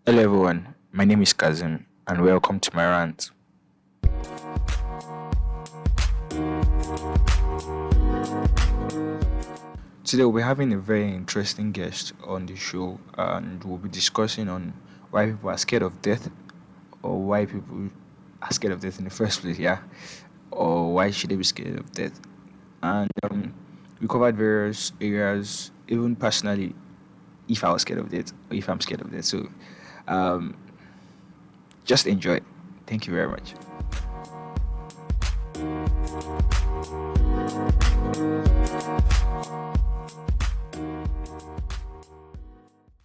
Hello everyone, my name is Kazim and welcome to my rant. Today we'll be having a very interesting guest on the show and we'll be discussing on why people are scared of death or why people are scared of death in the first place, yeah, or why should they be scared of death. And we covered various areas, even personally, if I was scared of death or if I'm scared of death. So um, just enjoy. Thank you very much.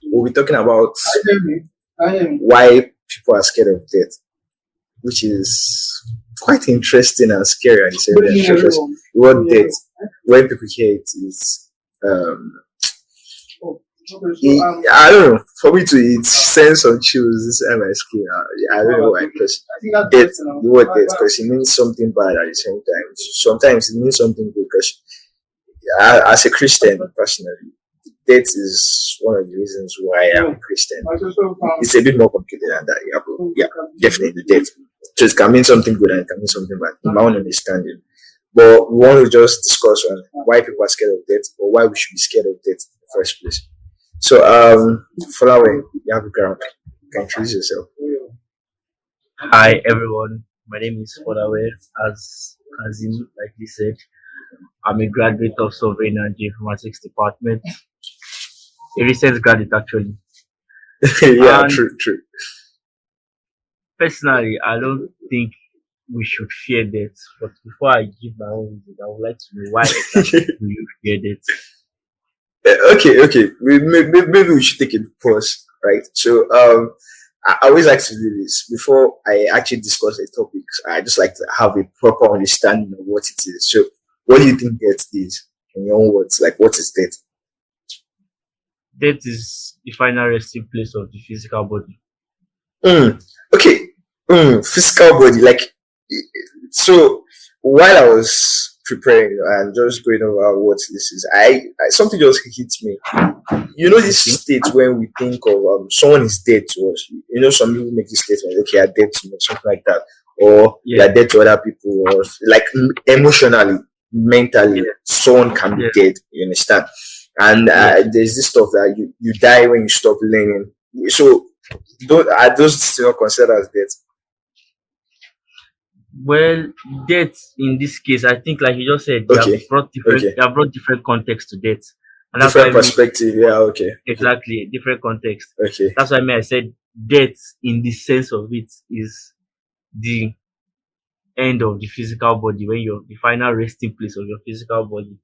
We'll be talking about why people are scared of death, which is quite interesting and scary at the same time. Because the word death, when people hear it, is um, I don't know. For me to it sends some chills inside my skin. I don't know why, because death, the word death, because it means something bad at the same time. Sometimes it means something good. Because as a Christian, personally, death is one of the reasons why I'm a Christian. It's a bit more complicated than that. Yeah, definitely death. So it can mean something good and it can mean something bad, in my own understanding. But we want to just discuss on why people are scared of death or why we should be scared of death in the first place. So, Folawe, you have a ground. You can introduce yourself. Hi everyone, my name is Folawe. As Kazim likely said, I'm a graduate of Software and Informatics Department, a recent graduate actually. Yeah, And true, true. personally, I don't think we should fear death. But before I give my own reason, I would like to know why exactly do you fear death? Okay. Maybe we should take a pause, right? So, I always like to do this before I actually discuss a topic. I just like to have a proper understanding of what it is. So, what do you think death is in your own words? Like, what is death? Death is the final resting place of the physical body. Mm, okay. Physical body. So while I was preparing and just going over what this is, I something just hit me. You know, this Okay. state when we think of someone is dead to us. You know, some people make this statement, okay, you're dead to me, something like that, or Yeah, you're dead to other people, or like emotionally, mentally, yeah, someone can be yeah, dead. You understand? And yeah. there's this stuff that you die when you stop learning. So, are those still considered as death? Well, death in this case, I think, like you just said, Okay, okay, they have brought different context to death, and that's different why me perspective. Yeah, okay, exactly different context. okay. That's why me I said death in the sense of it is the end of the physical body when you're the final resting place of your physical body.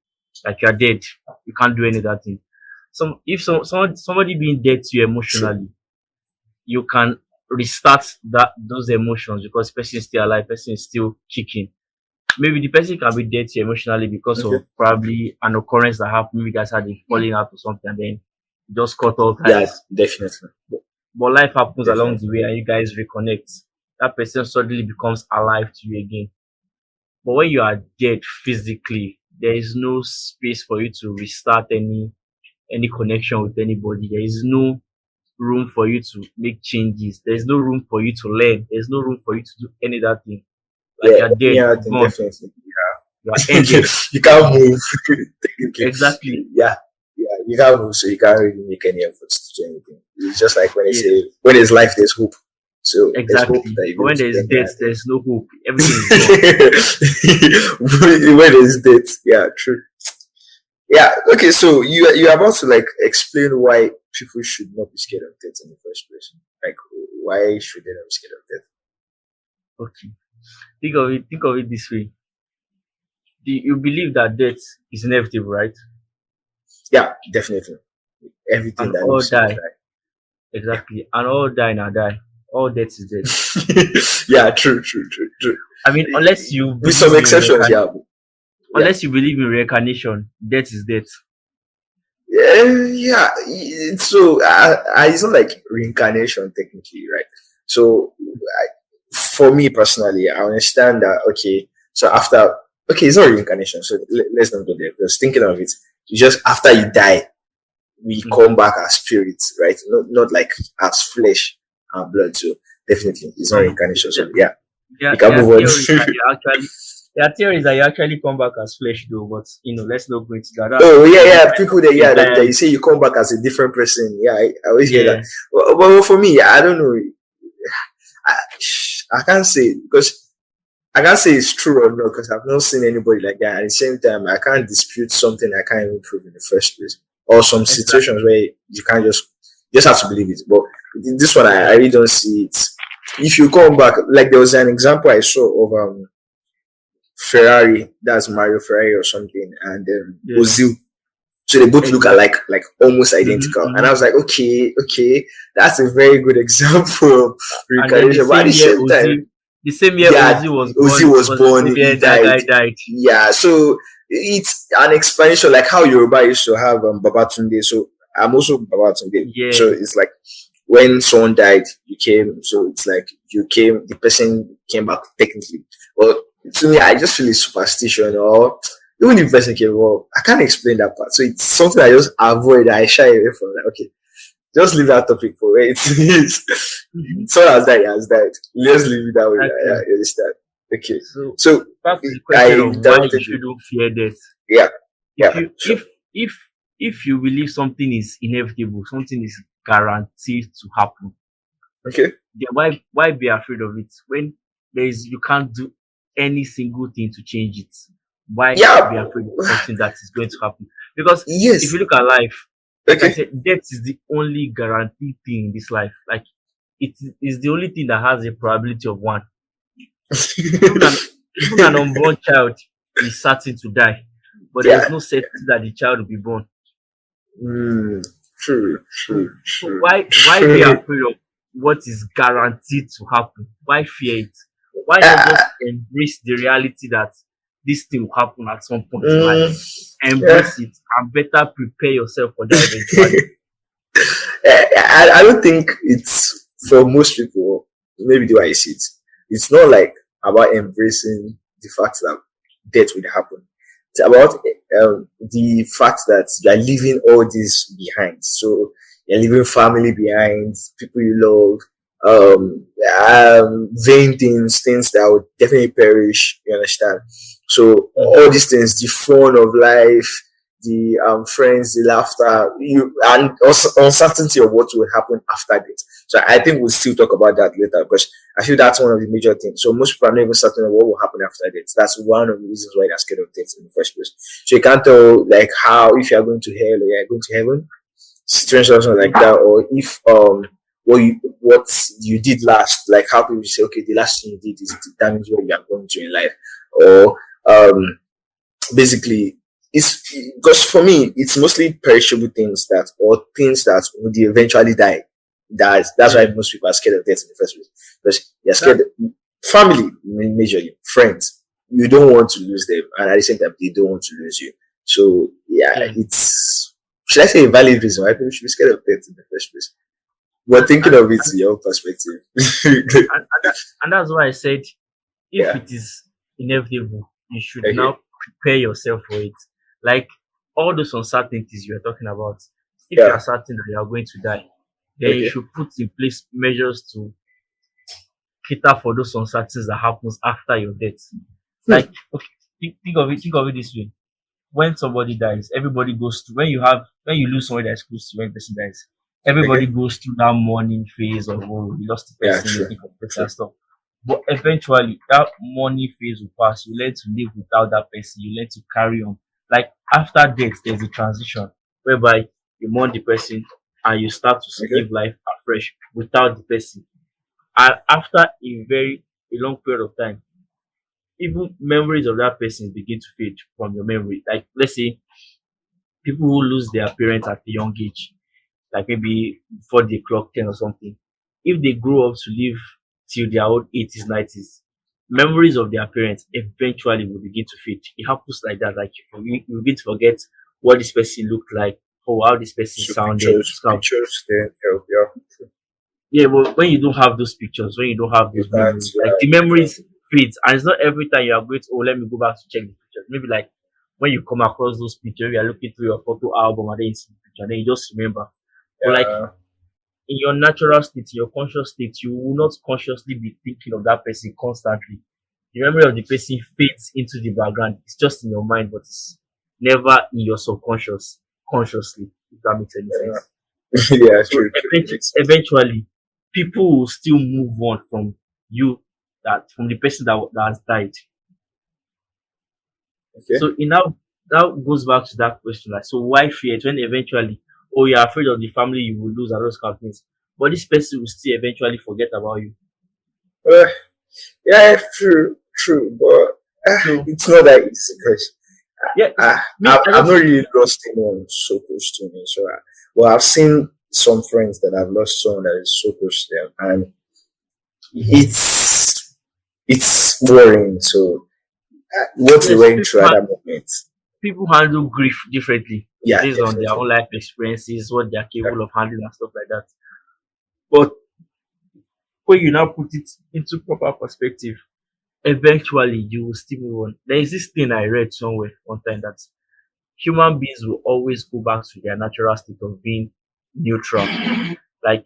Like you're dead, you can't do any other thing. Somebody being dead to you True. emotionally, you can restart those emotions because person is still alive, person is still kicking. Maybe the person can be dead to you emotionally because Okay. of probably an occurrence that happened. Maybe you guys had a falling out or something, and then you just cut all Yeah, ties. definitely, But life happens along the definitely. way, and you guys reconnect. That person suddenly becomes alive to you again. But when you are dead physically, there is no space for you to restart any connection with anybody. There is no room for you to make changes. There is no room for you to learn. There's no room for you to do any other thing. Like Yeah, you're dead, yeah, I you're think gone, definitely. you are ended. You can't move. Okay. Exactly. Yeah, you can't move, so you can't really make any efforts to do anything. It's just like when they Yes, say, when there's life, there's hope. So there's hope exactly. that you'll be But able when to there do is any death, other thing. there's no hope. Everything is gone. When there's death, yeah, true. Yeah, okay. So you're about to like explain why people should not be scared of death in the first place. Like, why should they not be scared of death? Okay. Think of it this way. You believe that death is inevitable, right? Yeah, definitely. Everything And that all lives must die. die. Exactly. And all die now die. All death is death. Yeah, true. I mean, With some exceptions, yeah. Yeah. unless you believe in reincarnation, death is death. Yeah. So it's not like reincarnation technically, right? So for me personally, I understand that. Okay, so after, okay, it's not reincarnation. So let's not go there. Because thinking of it, it's just after you die, we Mm. come back as spirits, right? Not like as flesh. and blood. So definitely, it's not Um, reincarnation. So yeah, there, you can there move are on. theories that you actually there are theories that you actually come back as flesh though, but let's not go into that. That's Oh yeah, a yeah. different People that yeah, that entirely. you say you come back as a different person. Yeah, I always hear that. Yeah, Well, for me, I don't know. I, I can't say because I can't say it's true or not because I've not seen anybody like that. At the same time, I can't dispute something I can't even prove in the first place. Or some situations exactly. where you can't just have to believe it. But this one, I Exactly. really don't see it. If you come back, like there was an example I saw of Ferrari, that's Mario Ferrari or something, and Yeah, Ozil. So they both look exactly. alike, like almost Mm-hmm, identical. And mm-hmm. I was like, okay, that's a very good example of And then reincarnation. But at the same time, The same year yeah, Ozzy was Ozzy born, was was the born, same he year that died. guy died. Yeah, so it's an explanation like how Yoruba used to have Babatunde. So I'm also Babatunde. So Yeah, it's like when someone died, you came. So it's like you came, the person came back technically. But to me, I just feel it's superstition or even if the person came, well, I can't explain that part. So it's something I just avoid. I shy away from. Like, okay, just leave that topic for where it is. hmm, Someone has died, he has died. Let's leave it that way. Yeah, exactly. you understand? Okay. So So back to the I question of why you interrupted you. shouldn't fear death. Yeah, If yeah, you sure. if if you believe something is inevitable, something is guaranteed to happen, Okay. then why be afraid of it when there is you can't do any single thing to change it? Why Yeah. be afraid of something that is going to happen? Because if Yes. you look at life, like I Okay. said, death is the only guaranteed thing in this life. Like it is the only thing that has a probability of one. Even an even an unborn child is certain to die, but there is Yeah. no certainty that the child will be born. Mm, true. So, True. so True. why be True. afraid of what is guaranteed to happen? Why fear it? Why not Ah, just embrace the reality that this thing will happen at some point in life? mm, yeah. Embrace it and better prepare yourself for that eventuality. I don't think it's for most people. Maybe the way I see it, it's not like about embracing the fact that death will happen. It's about the fact that you are leaving all this behind. So you're leaving family behind, people you love, vain things, things that would definitely perish. You understand? So Mhm. all these things, the fun of life, the friends, the laughter, you and also uncertainty of what will happen after that. So I think we'll still talk about that later because I feel that's one of the major things. So most people are not even certain of what will happen after that. That's one of the reasons why they're scared of death in the first place. So you can't tell like how if you are going to hell or you are going to heaven, situations like that, or if what you did last, like how people say, okay, the last thing you did is determines where you are going to in life, or basically it's because for me it's mostly perishable things that or things that would eventually die. That's why Yeah, most people are scared of death in the first place because they're that scared. Family majorly, friends, you don't want to lose them, and at the same time they don't want to lose you. So yeah, yeah, it's should I say a valid reason why people should be scared of death in the first place. But and thinking and of it and, in your own perspective. and that's why I said if Yeah. it is inevitable, you should Okay. now prepare yourself for it. Like all those uncertainties you are talking about, if you Yeah. are certain that you are going to die, then you Okay. should put in place measures to cater for those uncertainties that happens after your death. Like, Hmm. okay, think of it this way. When somebody dies, everybody goes through when you lose somebody that's close to you, when the person dies, everybody Okay. goes through that mourning phase of oh, you lost the Yeah. person, you True. think of the person True. and stuff. But eventually that mourning phase will pass. You learn to live without that person, you learn to carry on. Like after death, there's a transition whereby you mourn the person and you start to Okay. live life afresh without the person. And after a long period of time, even memories of that person begin to fade from your memory. Like let's say people who lose their parents at a young age, like maybe before they clock 10 or something, if they grow up to live till their old 80s, 90s, memories of their parents eventually will begin to fade. It happens like that. Like you begin to forget what this person looked like, or how this person So sounded. pictures, pictures, then help. Yeah. Yeah, but when you don't have those pictures, when you don't have You those can't. memories, like the Yeah. memories fades, and it's not every time you are going to, oh, let me go back to check the pictures. Maybe like when you come across those pictures, you are looking through your photo album and then you see the picture, and then you just remember. But like Yeah. in your natural state, in your conscious state, you will not consciously be thinking of that person constantly. The memory of the person fades into the background. It's just in your mind, but it's never in your subconscious consciously, if that makes any Yeah. sense. Yeah, So true, true. Makes sense. eventually, people will still move on from you, that from the person that has died. Okay. So in now that goes back to that question, like, so why fear it when eventually, oh, you're afraid of the family you will lose and those kind of things, but this person will still eventually forget about you. Uh, yeah, true, true. But So it's not that easy because yeah, me, I've not really lost anyone so close to me. So, well, I've seen some friends that have lost someone that is so close to them, and it's worrying. So, what we yes, went through at that moment, people handle grief differently yeah, based on their definitely. own life experiences, what they're Yeah, capable of handling and stuff like that. But when you now put it into proper perspective, eventually you will still move on. There is this thing I read somewhere one time that human beings will always go back to their natural state of being neutral. Like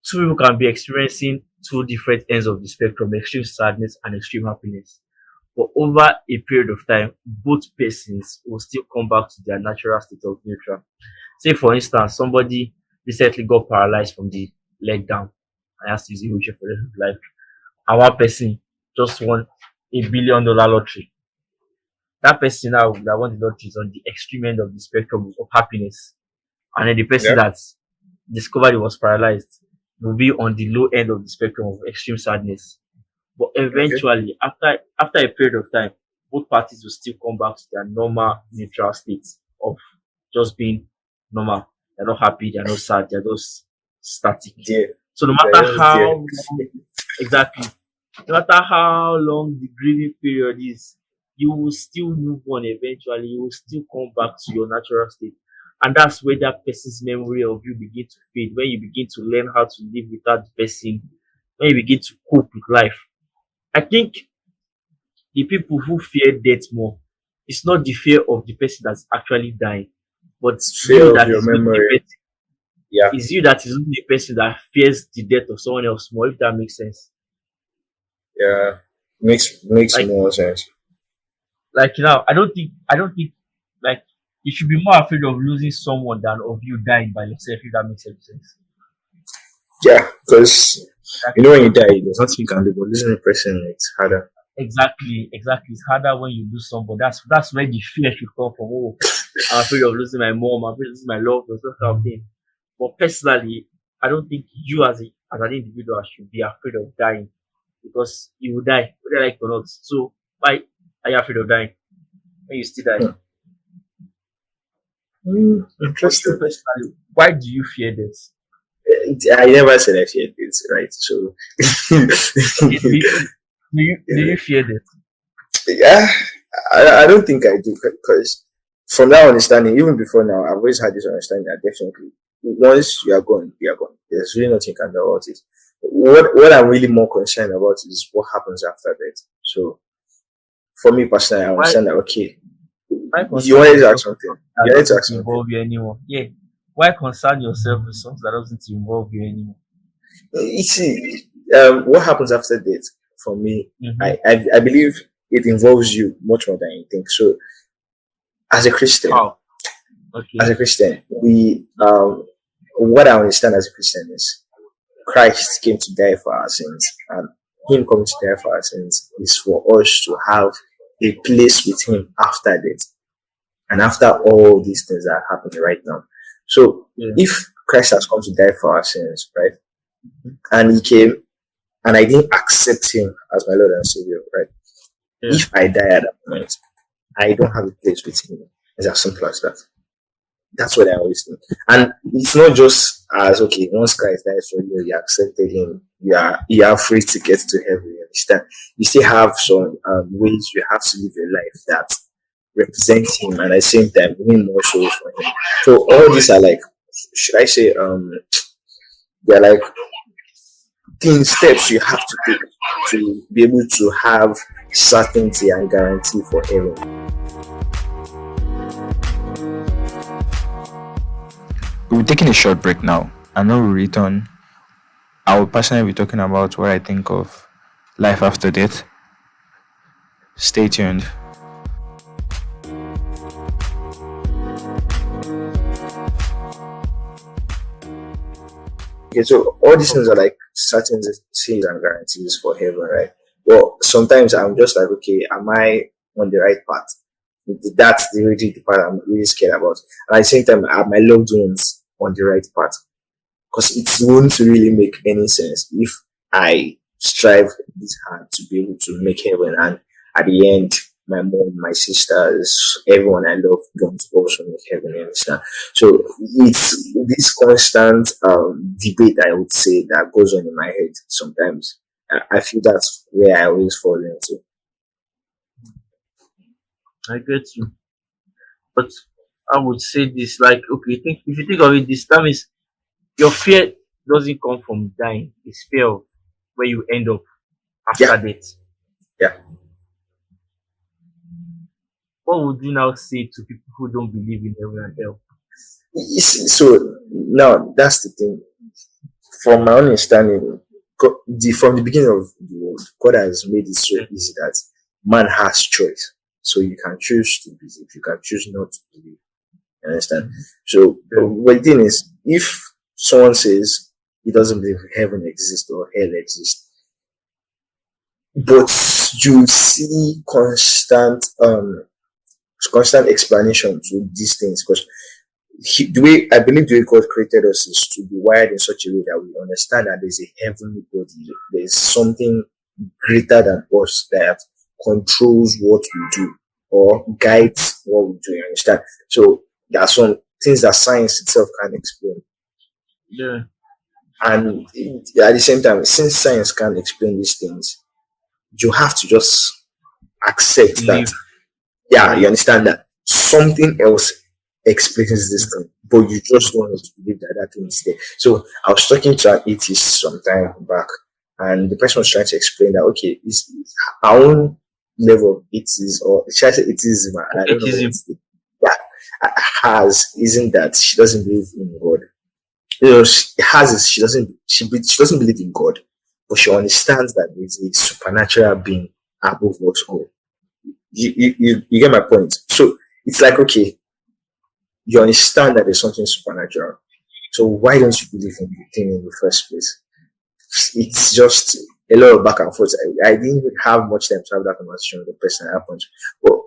two people can be experiencing two different ends of the spectrum, extreme sadness and extreme happiness. But over a period of time, both persons will still come back to their natural state of neutral. Say, for instance, somebody recently got paralyzed from the leg down and has to use a wheelchair for the rest of his life. And one person just won $1 billion lottery. That person now that won the lottery is on the extreme end of the spectrum of happiness. And then the person yeah, that discovered he was paralyzed will be on the low end of the spectrum of extreme sadness. But okay, eventually, after a period of time, both parties will still come back to their normal neutral state of just being normal. They're not happy, they're not sad, they're just static. dear, So no that matter is dear. how long, exactly, no matter how long the grieving period is, you will still move on eventually. You will still come back to your natural state. And that's where that person's memory of you begin to fade. When you begin to learn how to live without the person, when you begin to cope with life. I think the people who fear death more, it's not the fear of the person that's actually dying, but It's you fear of that your is losing the memory. person. Yeah, It's you that is losing the person that fears the death of someone else more, if that makes sense. yeah, makes Like more sense. I don't think like you should be more afraid of losing someone than of you dying by yourself, if that makes any sense. Yeah, because Exactly. when you die, there's nothing you can do. But losing a person, it's harder. Exactly. It's harder when you lose someone. That's where the fear should come from. Oh, I'm afraid of losing my mom, I'm afraid of losing my loved ones, that kind of thing. But personally, I don't think you as an individual should be afraid of dying because you will die, whether you like it or not. So why are you afraid of dying when you still die? Hmm. But you Interesting. personally, why do you fear death? I never said I feared it, right? So, Do you, do you fear death? yeah, I don't think I do because from that understanding, even before now, I've always had this understanding that definitely once you are gone, you are gone. There's really nothing you can do about it. What I'm really more concerned about is what happens after that. So, for me personally, I Why understand that. Okay, why you concern wanted to ask yourself with something. something that You wanted to doesn't ask something. involve you anymore? Yeah. Why concern yourself with something that doesn't involve you anymore? You see, what happens after that for me, Mm-hmm. I believe it involves you much more than you think. So, as a Christian, How? Okay. we what I understand as a Christian is Christ came to die for our sins, and Him coming to die for our sins is for us to have a place with Him after that, and after all these things that are happening right now. So, Yeah. if Christ has come to die for our sins, right, and He came and I didn't accept him as my Lord and Savior, right? Yeah. If I die at that point, I don't have a place with him. It's as simple as that. That's what I always think. And it's not just as okay, once Christ dies for you, you accepted him, you are free to get to heaven. You understand? You still have some ways you have to live your life that represent him and at the same time win more souls for him. So all these are like should I say they're like things steps you have to take to be able to have certainty and guarantee for heaven. We'll be taking a short break now, and when we return, I will personally be talking about what I think of life after death. Stay tuned. Okay, so all these things are like certain things and guarantees for heaven, right? Well, sometimes I'm just like, okay, am I on the right path? That's really the part I'm really scared about. And at the same time, are my loved ones on the right path? Because it won't really make any sense if I strive this hard to be able to make heaven, and at the end, my mom, my sisters, everyone I love don't also make heaven. You understand? So it's this constant debate, I would say, that goes on in my head sometimes. I feel that's where I always fall into. I get you. But I would say this like okay, think if you think of it this that means your fear doesn't come from dying. It's fear of where you end up Yeah, after death. yeah. What would you now say to people who don't believe in heaven and hell? You see, so now that's the thing. From my understanding, from the beginning of the world, God has made it so easy that man has choice. So you can choose to believe, you can choose not to believe. You understand? So, Yeah. but the thing is, if someone says he doesn't believe heaven exists or hell exists, but you see constant explanation to these things, because the way I believe the way God created us is to be wired in such a way that we understand that there's a heavenly body, there's something greater than us that controls what we do or guides what we do. You understand? So there are some things that science itself can't explain. Yeah. And at the same time, since science can't explain these things, you have to just accept that, Believe. yeah, Yeah. you understand that something else explains this thing, but you just don't want to believe that that thing is there. So I was talking to an atheist some time back, and the person was trying to explain that, okay, it's our own level of atheism, or should I say atheism? I don't know what Atheism. yeah, has isn't that she doesn't believe in God. She has it, she doesn't believe in God, but she understands that there's a supernatural being above us all. You get my point. So it's like, okay, you understand that there's something supernatural. So why don't you believe in the thing in the first place? It's just a lot of back and forth. I didn't even have much time to have that conversation with the person at that point.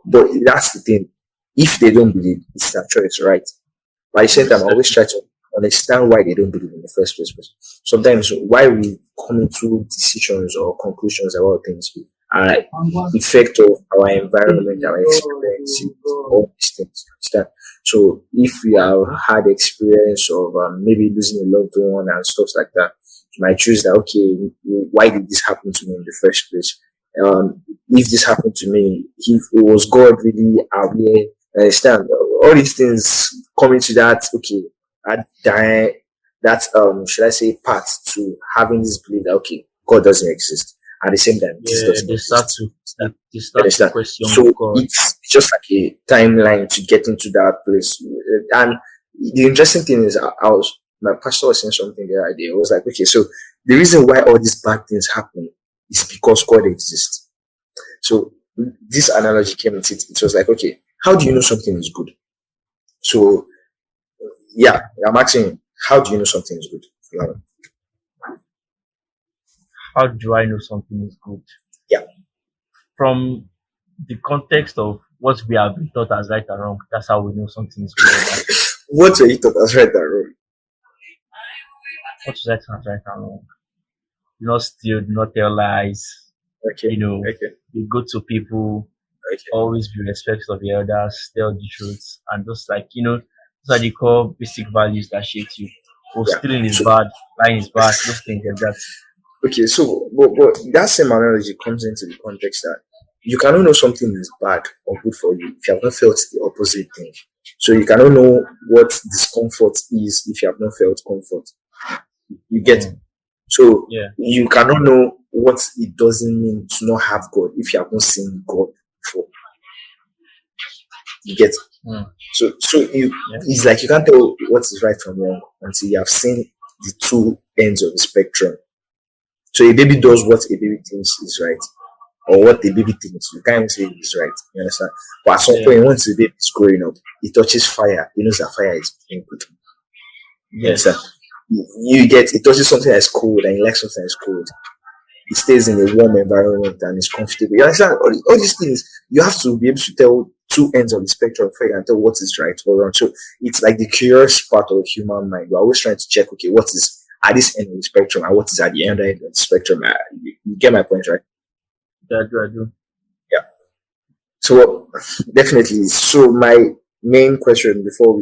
But that's the thing. If they don't believe, it's their choice, right? But at the same time, I always try to understand why they don't believe in the first place. But sometimes why we come to decisions or conclusions about things are effect of our environment, our experiences, all these things. Understand? So if we have had experience of maybe losing a loved one and stuff like that, you might choose that, okay, why did this happen to me in the first place? If this happened to me, if it was God really aware, understand all these things coming to that, okay, that that should I say part to having this belief that, okay, God doesn't exist. At the same time, this Yeah. doesn't They start exist. to they You start to understand? question So God. it's just like a timeline to get into that place. And the interesting thing is, I was my pastor was saying something the other day. I was like, okay, so the reason why all these bad things happen is because God exists. So this analogy came into it. It was like, okay, how do you know something is good? So yeah, I'm asking, how do you know something is good? Yeah. How do I know something is good? Yeah. From the context of what we have been taught as right and wrong, that's how we know something is good or bad. What were you thought as right and wrong? What is right and right and wrong? Do not steal, do not tell lies, Okay, okay, be good to people, okay. always be respectful of the elders, tell the truth, and just like those are the core basic values that shape you. Oh, Yeah. stealing is So bad, lying is bad, those things like that. okay, so but that same analogy comes into the context that you cannot know something is bad or good for you if you have not felt the opposite thing. So you cannot know what discomfort is if you have not felt comfort. You get Mm, so yeah. you cannot know what it doesn't mean to not have God if you have not seen God before. You get Mm, so yeah. it's like you can't tell what is right from wrong until you have seen the two ends of the spectrum. So a baby does what a baby thinks is right, or what the baby thinks. You can't even say it's right. You understand? But at some Yeah. point, once the baby is growing up, he touches fire. He knows that fire is being good. You understand? Yes. You get it touches something that's cold, and he likes something that's cold. He stays in a warm environment and is comfortable. You understand? All these things, you have to be able to tell two ends of the spectrum before you can tell what is right or wrong. So it's like the curious part of the human mind. We're always trying to check, okay, what is at this end of the spectrum and what is at the other end of the spectrum. You get my point, right? I do. I do. Yeah. So definitely. So my main question before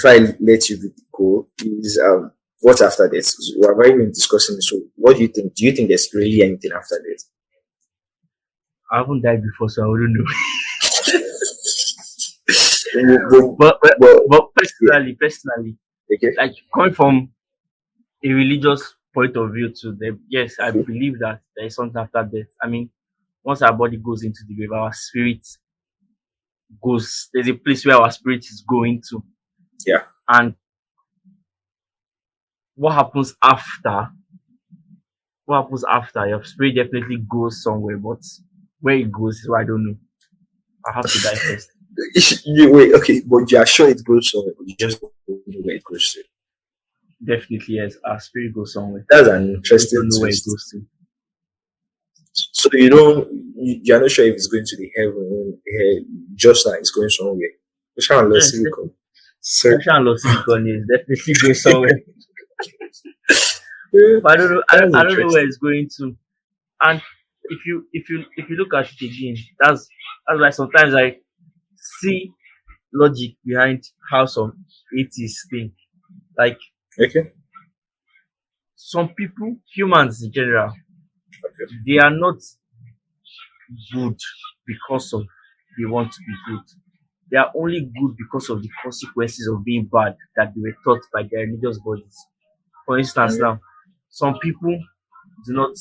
I let you go is what's after this? We have already been discussing this. So what do you think? Do you think there's really anything after this? I haven't died before, so I wouldn't know. But, But yeah, personally, okay. like coming from a religious point of view to them, yes, I Okay. believe that there is something after death. I mean, once our body goes into the grave, our spirit goes. There's a place where our spirit is going to, Yeah. and what happens after? What happens after? Your spirit definitely goes somewhere, but where it goes is what I don't know. I have to die first. Wait, okay, but you are sure it goes somewhere, but you just don't know where it goes to. Definitely, yes. Our spirit goes somewhere. That's an We interesting don't know where it twist. goes to. So you don't, you're not sure if it's going to the heaven, just like it's going somewhere. Which kind of lost Yes, silicon? So, Ocean Lost Silicon is definitely going somewhere. But I don't know. that's I don't know where interesting. it's going to. And if you look at it again, that's why sometimes I see logic behind how some atheists think. Like Okay. some people, humans in general, Okay. they are not good because of they want to be good. They are only good because of the consequences of being bad that they were taught by their religious bodies. For instance, Okay. now some people do not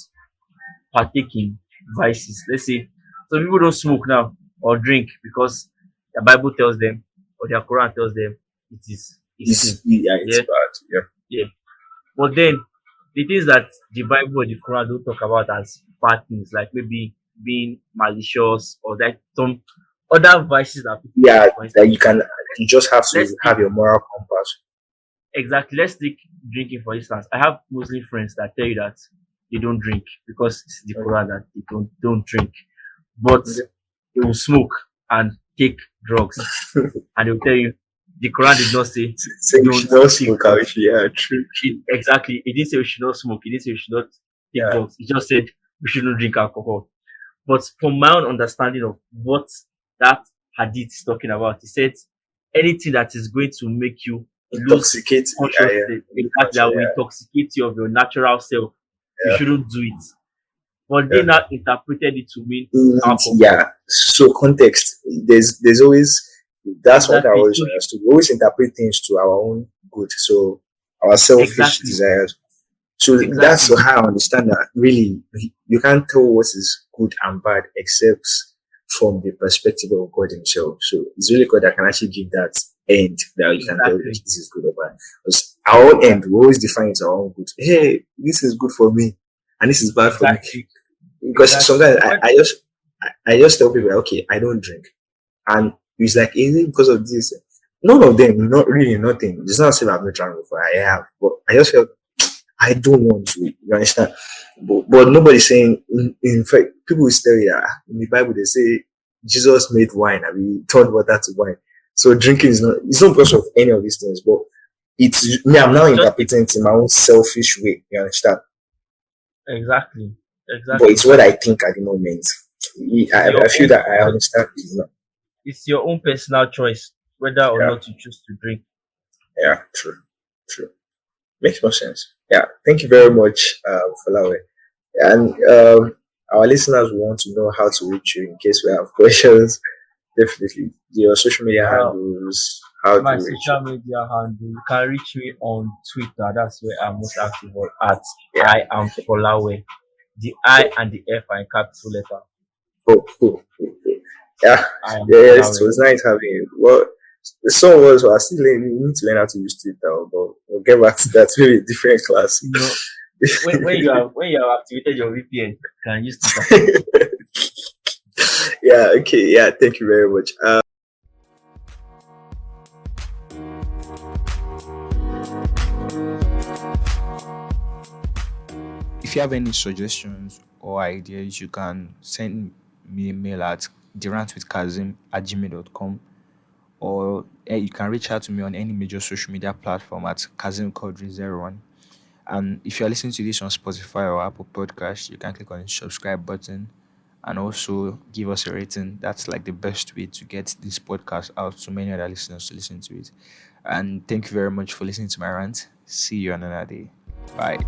partake in vices. Let's say some people don't smoke now or drink because the Bible tells them or their Quran tells them it is a sin. Yeah, it's Yeah, bad. Yeah. yeah. But then the things that the Bible or the Quran don't talk about as bad things, like maybe being malicious or that some other vices that people Yeah, do. For that instance, you just have let's to take have your moral compass. exactly let's take drinking for instance. I have Muslim friends that tell you that they don't drink because it's the Okay. Quran that they don't drink. But Okay. they will smoke and take drugs. And they'll tell you the Quran did not say So you don't should not take smoke out. drugs. Yeah, true, It, true. exactly. It didn't say we should not smoke. It didn't say we should not take Yeah. drugs. It just said we shouldn't drink alcohol. But from my own understanding of what that hadith is talking about, it said anything that is going to make you lose Intoxicate. Yeah, yeah. consciousness, exactly Conscious, that will intoxicate you of your natural self, you yeah, shouldn't do it. But they yeah. now interpreted it to mean Yeah. alcohol. So context. There's always that's what I Exactly. always So understood. We always interpret things to our own good. So our selfish exactly, desires. So that's exactly, how I understand that really you can't tell what is good and bad except from the perspective of God Himself. So it's really God that can actually give that end that you can tell okay, exactly, this is good or bad. Because our own end, we always define it our own good. Hey, this is good for me and this is bad for me. exactly, Because exactly. sometimes So when I just tell people okay, I don't drink. And it's like, is it because of this? None of them, not really nothing. It's not saying I've not drunk before. I have, but I just felt I don't want to. You understand? But nobody's saying. In fact, people will tell you that in the Bible they say Jesus made wine and we turned water to wine. So drinking is not. It's not because of any of these things, but it's me. I'm now it's just interpreting it in my own selfish way. You understand? exactly, But exactly. it's what I think at the moment. It's your I feel own that I understand. You know? it's your own personal choice whether or Yeah, not you choose to drink. yeah, true, true. Makes more sense. Yeah, thank you very much, Folawe. And our listeners want to know how to reach you in case we have questions. Definitely, your social media Uh, handles, how my to reach you. social media handle you can reach me on Twitter. That's where I'm most active on at Yeah, I am Folawe. The I and the F are in capital letter. cool, cool, cool, cool. Yeah, I am yes, it Folawe. was nice having you. Well, Some of us are still learning. We need to learn how to use Twitter, but we'll get back to that maybe a different class. You know, when you have activated your VPN, you can use Twitter. Yeah. Okay. Yeah. Thank you very much. If you have any suggestions or ideas, you can send me a mail at durantwithkazim@gmail.com, or you can reach out to me on any major social media platform at KazimQuadri01. And if you're listening to this on Spotify or Apple Podcast, you can click on the subscribe button and also give us a rating. That's like the best way to get this podcast out to many other listeners to listen to it. And thank you very much for listening to my rant. See you on another day. Bye.